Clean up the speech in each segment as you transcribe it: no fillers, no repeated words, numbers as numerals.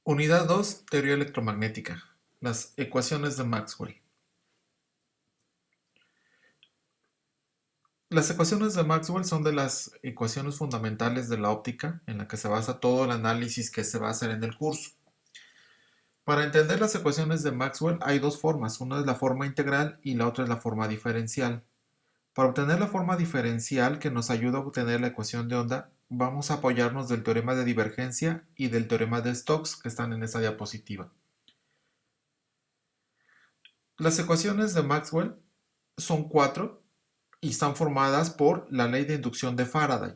Unidad 2, Teoría electromagnética. Las ecuaciones de Maxwell. Las ecuaciones de Maxwell son de las ecuaciones fundamentales de la óptica en la que se basa todo el análisis que se va a hacer en el curso. Para entender las ecuaciones de Maxwell hay dos formas, una es la forma integral y la otra es la forma diferencial. Para obtener la forma diferencial que nos ayuda a obtener la ecuación de onda, vamos a apoyarnos del teorema de divergencia y del teorema de Stokes que están en esa diapositiva. Las ecuaciones de Maxwell son cuatro y están formadas por la ley de inducción de Faraday.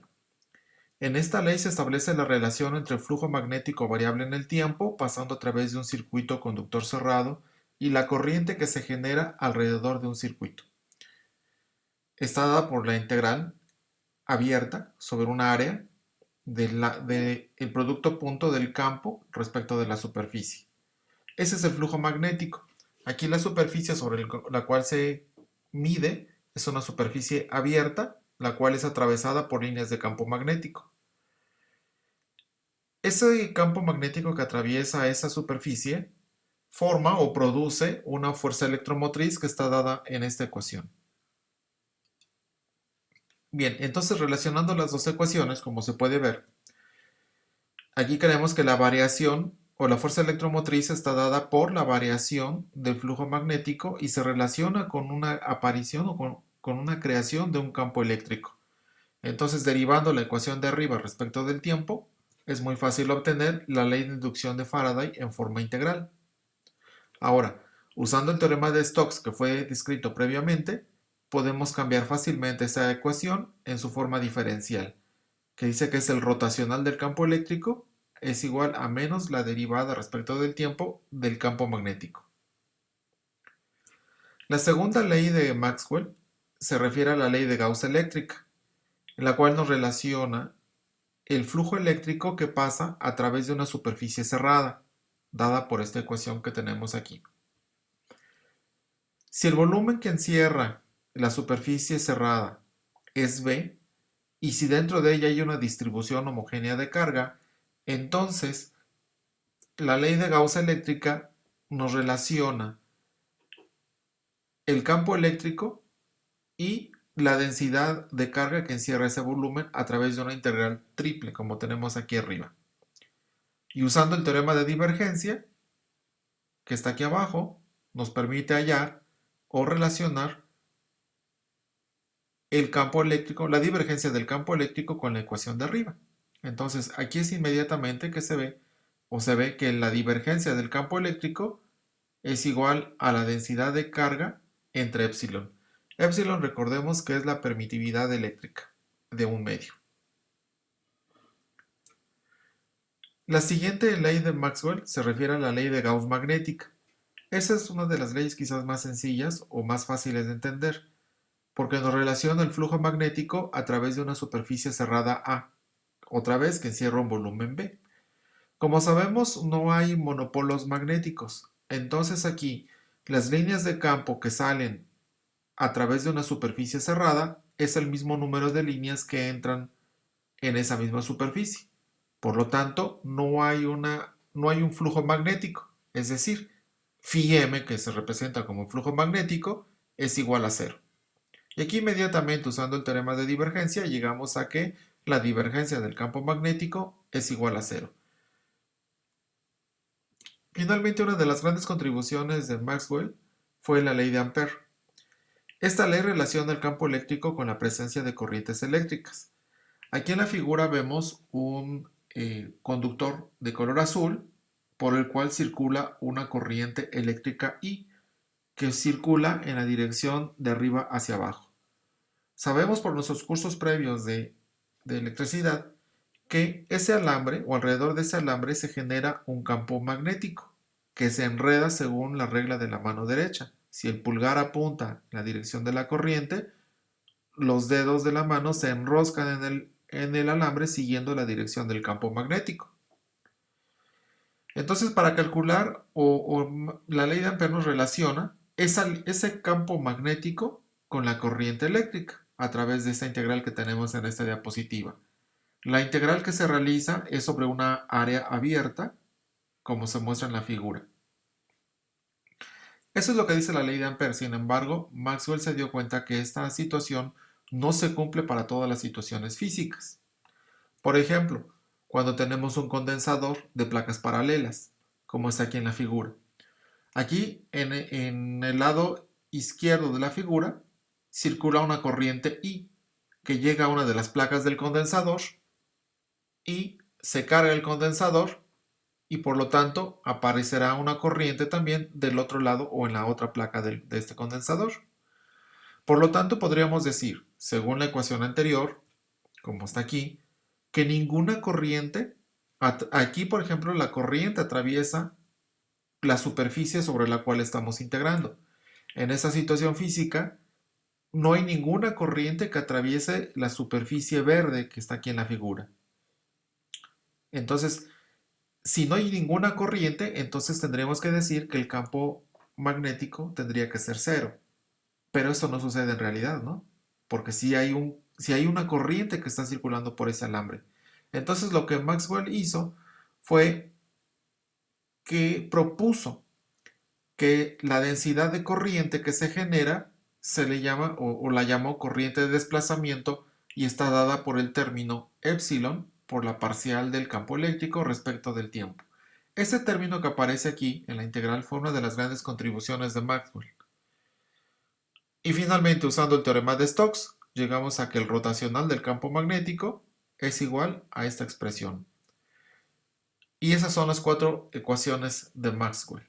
En esta ley se establece la relación entre el flujo magnético variable en el tiempo, pasando a través de un circuito conductor cerrado, y la corriente que se genera alrededor de un circuito. Está dada por la integral abierta sobre una área del producto punto del campo respecto de la superficie. Ese es el flujo magnético. Aquí la superficie sobre la cual se mide es una superficie abierta, la cual es atravesada por líneas de campo magnético. Ese campo magnético que atraviesa esa superficie forma o produce una fuerza electromotriz que está dada en esta ecuación. Bien, entonces relacionando las dos ecuaciones, como se puede ver, aquí creemos que la variación o la fuerza electromotriz está dada por la variación del flujo magnético y se relaciona con una aparición o con una creación de un campo eléctrico. Entonces, derivando la ecuación de arriba respecto del tiempo, es muy fácil obtener la ley de inducción de Faraday en forma integral. Ahora, usando el teorema de Stokes que fue descrito previamente, podemos cambiar fácilmente esa ecuación en su forma diferencial, que dice que es el rotacional del campo eléctrico es igual a menos la derivada respecto del tiempo del campo magnético. La segunda ley de Maxwell se refiere a la ley de Gauss eléctrica, en la cual nos relaciona el flujo eléctrico que pasa a través de una superficie cerrada, dada por esta ecuación que tenemos aquí. Si el volumen que encierra la superficie cerrada es V, y si dentro de ella hay una distribución homogénea de carga, entonces la ley de Gauss eléctrica nos relaciona el campo eléctrico y la densidad de carga que encierra ese volumen a través de una integral triple, como tenemos aquí arriba. Y usando el teorema de divergencia, que está aquí abajo, nos permite hallar o relacionar el campo eléctrico, la divergencia del campo eléctrico con la ecuación de arriba. Entonces, aquí es inmediatamente que se ve que la divergencia del campo eléctrico es igual a la densidad de carga entre epsilon. Epsilon, recordemos que es la permitividad eléctrica de un medio. La siguiente ley de Maxwell se refiere a la ley de Gauss magnética. Esa es una de las leyes quizás más sencillas o más fáciles de entender, porque nos relaciona el flujo magnético a través de una superficie cerrada A, otra vez que encierra un volumen B. Como sabemos, no hay monopolos magnéticos, entonces aquí las líneas de campo que salen a través de una superficie cerrada es el mismo número de líneas que entran en esa misma superficie. Por lo tanto, no hay un flujo magnético, es decir, phi m, que se representa como flujo magnético, es igual a cero. Y aquí inmediatamente usando el teorema de divergencia llegamos a que la divergencia del campo magnético es igual a cero. Finalmente, una de las grandes contribuciones de Maxwell fue la ley de Ampère. Esta ley relaciona el campo eléctrico con la presencia de corrientes eléctricas. Aquí en la figura vemos un conductor de color azul por el cual circula una corriente eléctrica I que circula en la dirección de arriba hacia abajo. Sabemos por nuestros cursos previos de electricidad que ese alambre o alrededor de ese alambre se genera un campo magnético que se enreda según la regla de la mano derecha. Si el pulgar apunta en la dirección de la corriente, los dedos de la mano se enroscan en el alambre siguiendo la dirección del campo magnético. Entonces, para calcular la ley de Ampère nos relaciona ese campo magnético con la corriente eléctrica a través de esta integral que tenemos en esta diapositiva. La integral que se realiza es sobre una área abierta como se muestra en la figura. Eso es lo que dice la ley de Ampère. Sin embargo, Maxwell se dio cuenta que esta situación no se cumple para todas las situaciones físicas. Por ejemplo, cuando tenemos un condensador de placas paralelas, como está aquí en la figura. Aquí, en el lado izquierdo de la figura, circula una corriente I que llega a una de las placas del condensador y se carga el condensador y por lo tanto aparecerá una corriente también del otro lado o en la otra placa de este condensador. Por lo tanto, podríamos decir, según la ecuación anterior, como está aquí, que ninguna corriente, aquí por ejemplo la corriente atraviesa la superficie sobre la cual estamos integrando. En esa situación física, no hay ninguna corriente que atraviese la superficie verde que está aquí en la figura. Entonces, si no hay ninguna corriente, entonces tendríamos que decir que el campo magnético tendría que ser cero. Pero eso no sucede en realidad, ¿no? Porque si hay una corriente que está circulando por ese alambre. Entonces lo que Maxwell hizo fue que propuso que la densidad de corriente que se genera se le llama o la llamó corriente de desplazamiento y está dada por el término epsilon por la parcial del campo eléctrico respecto del tiempo. Este término que aparece aquí en la integral fue una de las grandes contribuciones de Maxwell. Y finalmente, usando el teorema de Stokes, llegamos a que el rotacional del campo magnético es igual a esta expresión. Y esas son las 4 ecuaciones de Maxwell.